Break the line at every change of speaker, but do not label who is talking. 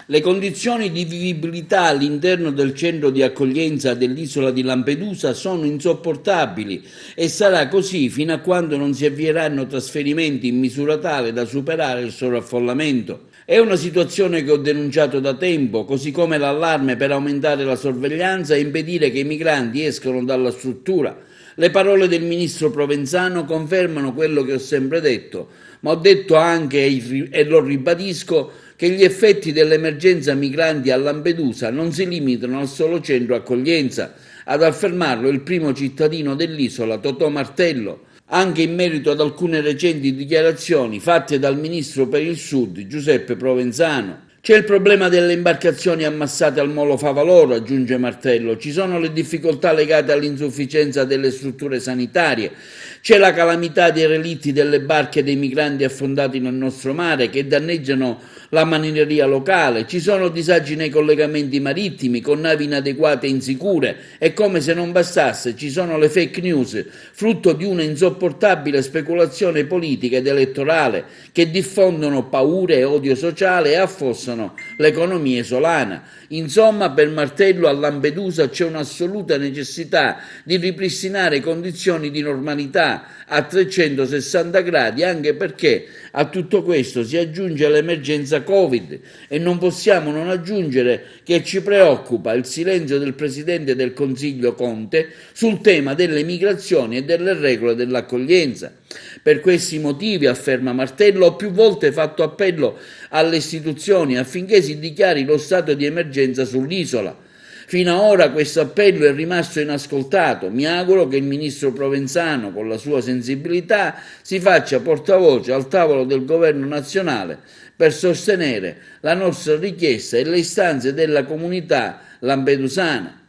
Le condizioni di vivibilità all'interno del centro di accoglienza dell'isola di Lampedusa sono insopportabili e sarà così fino a quando non si avvieranno trasferimenti in misura tale da superare il sovraffollamento. È una situazione che ho denunciato da tempo, così come l'allarme per aumentare la sorveglianza e impedire che i migranti escano dalla struttura. Le parole del ministro Provenzano confermano quello che ho sempre detto, ma ho detto anche, e lo ribadisco, che gli effetti dell'emergenza migranti a Lampedusa non si limitano al solo centro accoglienza, ad affermarlo il primo cittadino dell'isola, Totò Martello, anche in merito ad alcune recenti dichiarazioni fatte dal ministro per il Sud, Giuseppe Provenzano. C'è il problema delle imbarcazioni ammassate al molo Favaloro, aggiunge Martello, ci sono le difficoltà legate all'insufficienza delle strutture sanitarie, c'è la calamità dei relitti delle barche dei migranti affondati nel nostro mare che danneggiano la marineria locale, ci sono disagi nei collegamenti marittimi con navi inadeguate e insicure e come se non bastasse ci sono le fake news, frutto di una insopportabile speculazione politica ed elettorale che diffondono paure e odio sociale e affossano l'economia isolana. Insomma, per Martello a Lampedusa c'è un'assoluta necessità di ripristinare condizioni di normalità a 360 gradi, anche perché a tutto questo si aggiunge l'emergenza Covid e non possiamo non aggiungere che ci preoccupa il silenzio del Presidente del Consiglio Conte sul tema delle migrazioni e delle regole dell'accoglienza. Per questi motivi, afferma Martello, ho più volte fatto appello alle istituzioni affinché si dichiari lo stato di emergenza sull'isola. Fino ad ora questo appello è rimasto inascoltato. Mi auguro che il ministro Provenzano, con la sua sensibilità, si faccia portavoce al tavolo del governo nazionale per sostenere la nostra richiesta e le istanze della comunità lampedusana.